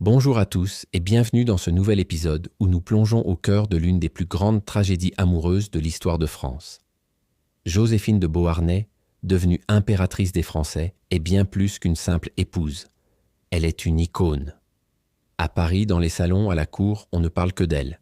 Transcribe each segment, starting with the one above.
Bonjour à tous et bienvenue dans ce nouvel épisode où nous plongeons au cœur de l'une des plus grandes tragédies amoureuses de l'histoire de France. Joséphine de Beauharnais, devenue impératrice des Français, est bien plus qu'une simple épouse. Elle est une icône. À Paris, dans les salons, à la cour, on ne parle que d'elle.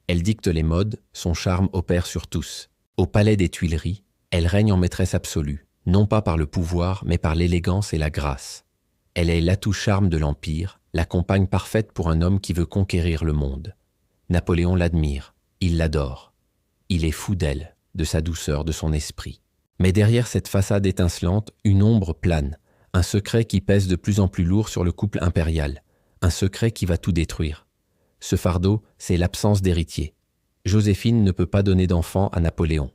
Elle dicte les modes, son charme opère sur tous. Au palais des Tuileries, elle règne en maîtresse absolue, non pas par le pouvoir, mais par l'élégance et la grâce. Elle est l'atout charme de l'Empire, la compagne parfaite pour un homme qui veut conquérir le monde. Napoléon l'admire, il l'adore. Il est fou d'elle, de sa douceur, de son esprit. Mais derrière cette façade étincelante, une ombre plane, un secret qui pèse de plus en plus lourd sur le couple impérial, un secret qui va tout détruire. Ce fardeau, c'est l'absence d'héritier. Joséphine ne peut pas donner d'enfant à Napoléon.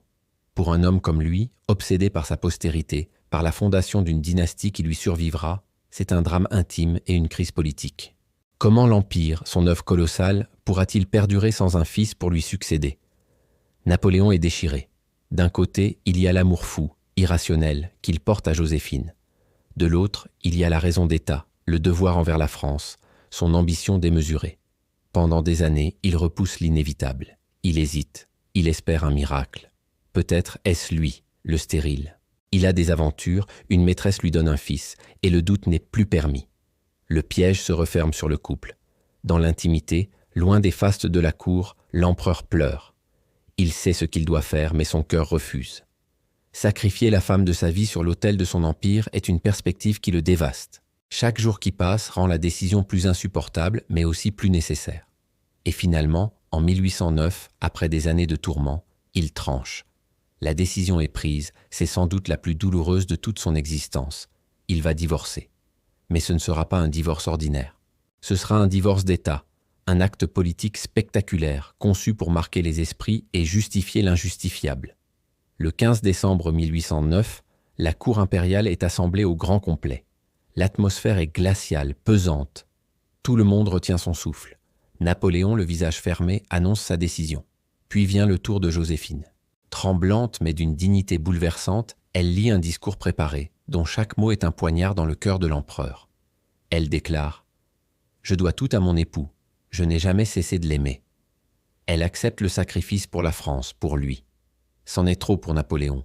Pour un homme comme lui, obsédé par sa postérité, par la fondation d'une dynastie qui lui survivra, c'est un drame intime et une crise politique. Comment l'Empire, son œuvre colossale, pourra-t-il perdurer sans un fils pour lui succéder? Napoléon est déchiré. D'un côté, il y a l'amour fou, irrationnel, qu'il porte à Joséphine. De l'autre, il y a la raison d'État, le devoir envers la France, son ambition démesurée. Pendant des années, il repousse l'inévitable. Il hésite, il espère un miracle. Peut-être est-ce lui, le stérile. Il a des aventures, une maîtresse lui donne un fils, et le doute n'est plus permis. Le piège se referme sur le couple. Dans l'intimité, loin des fastes de la cour, l'empereur pleure. Il sait ce qu'il doit faire, mais son cœur refuse. Sacrifier la femme de sa vie sur l'autel de son empire est une perspective qui le dévaste. Chaque jour qui passe rend la décision plus insupportable, mais aussi plus nécessaire. Et finalement, en 1809, après des années de tourments, il tranche. La décision est prise, c'est sans doute la plus douloureuse de toute son existence. Il va divorcer. Mais ce ne sera pas un divorce ordinaire. Ce sera un divorce d'État, un acte politique spectaculaire, conçu pour marquer les esprits et justifier l'injustifiable. Le 15 décembre 1809, la cour impériale est assemblée au grand complet. L'atmosphère est glaciale, pesante. Tout le monde retient son souffle. Napoléon, le visage fermé, annonce sa décision. Puis vient le tour de Joséphine. Tremblante mais d'une dignité bouleversante, elle lit un discours préparé, dont chaque mot est un poignard dans le cœur de l'empereur. Elle déclare « Je dois tout à mon époux, je n'ai jamais cessé de l'aimer ». Elle accepte le sacrifice pour la France, pour lui. C'en est trop pour Napoléon.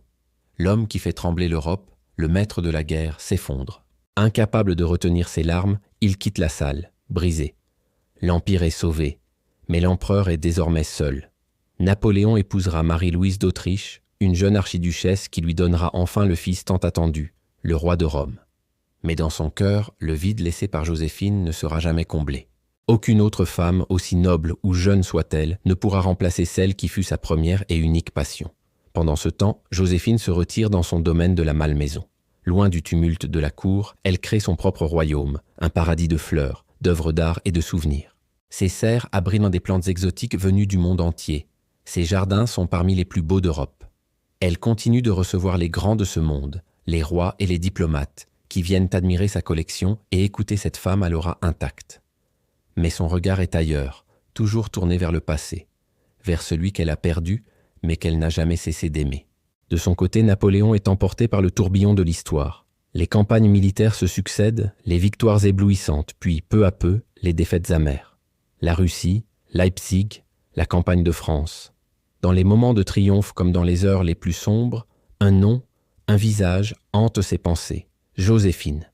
L'homme qui fait trembler l'Europe, le maître de la guerre, s'effondre. Incapable de retenir ses larmes, il quitte la salle, brisé. L'Empire est sauvé, mais l'empereur est désormais seul. Napoléon épousera Marie-Louise d'Autriche, une jeune archiduchesse qui lui donnera enfin le fils tant attendu, le roi de Rome. Mais dans son cœur, le vide laissé par Joséphine ne sera jamais comblé. Aucune autre femme, aussi noble ou jeune soit-elle, ne pourra remplacer celle qui fut sa première et unique passion. Pendant ce temps, Joséphine se retire dans son domaine de la Malmaison. Loin du tumulte de la cour, elle crée son propre royaume, un paradis de fleurs, d'œuvres d'art et de souvenirs. Ses serres abritent des plantes exotiques venues du monde entier. Ses jardins sont parmi les plus beaux d'Europe. Elle continue de recevoir les grands de ce monde, les rois et les diplomates, qui viennent admirer sa collection et écouter cette femme à l'aura intacte. Mais son regard est ailleurs, toujours tourné vers le passé, vers celui qu'elle a perdu, mais qu'elle n'a jamais cessé d'aimer. De son côté, Napoléon est emporté par le tourbillon de l'histoire. Les campagnes militaires se succèdent, les victoires éblouissantes, puis, peu à peu, les défaites amères. La Russie, Leipzig, la campagne de France. Dans les moments de triomphe comme dans les heures les plus sombres, un nom, un visage hante ses pensées. Joséphine.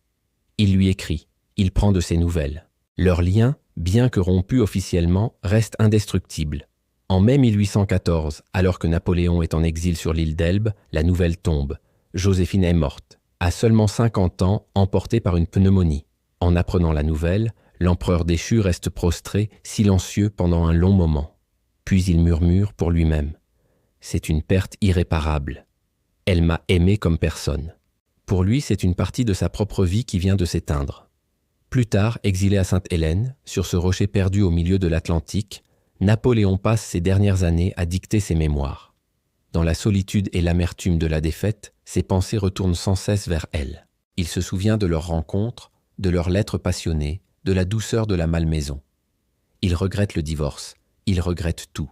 Il lui écrit, il prend de ses nouvelles. Leur lien, bien que rompu officiellement, reste indestructible. En mai 1814, alors que Napoléon est en exil sur l'île d'Elbe, la nouvelle tombe. Joséphine est morte, à seulement 50 ans, emportée par une pneumonie. En apprenant la nouvelle, l'empereur déchu reste prostré, silencieux pendant un long moment. Puis il murmure pour lui-même. C'est une perte irréparable. Elle m'a aimé comme personne. Pour lui, c'est une partie de sa propre vie qui vient de s'éteindre. Plus tard, exilé à Sainte-Hélène, sur ce rocher perdu au milieu de l'Atlantique, Napoléon passe ses dernières années à dicter ses mémoires. Dans la solitude et l'amertume de la défaite, ses pensées retournent sans cesse vers elle. Il se souvient de leur rencontre, de leurs lettres passionnées, de la douceur de la Malmaison. Il regrette le divorce. Il regrette tout.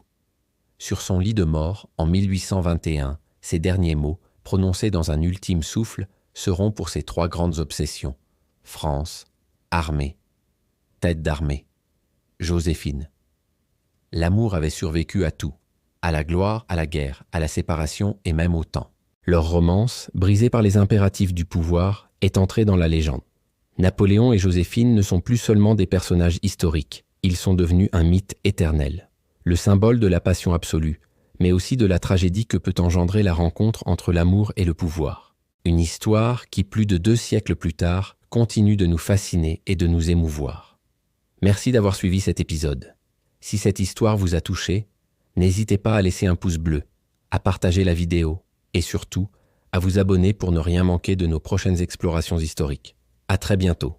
Sur son lit de mort, en 1821, ses derniers mots, prononcés dans un ultime souffle, seront pour ses trois grandes obsessions, France, armée, tête d'armée. Joséphine. L'amour avait survécu à tout, à la gloire, à la guerre, à la séparation et même au temps. Leur romance, brisée par les impératifs du pouvoir, est entrée dans la légende. Napoléon et Joséphine ne sont plus seulement des personnages historiques, ils sont devenus un mythe éternel. Le symbole de la passion absolue, mais aussi de la tragédie que peut engendrer la rencontre entre l'amour et le pouvoir. Une histoire qui, plus de 2 siècles plus tard, continue de nous fasciner et de nous émouvoir. Merci d'avoir suivi cet épisode. Si cette histoire vous a touché, n'hésitez pas à laisser un pouce bleu, à partager la vidéo et surtout, à vous abonner pour ne rien manquer de nos prochaines explorations historiques. À très bientôt.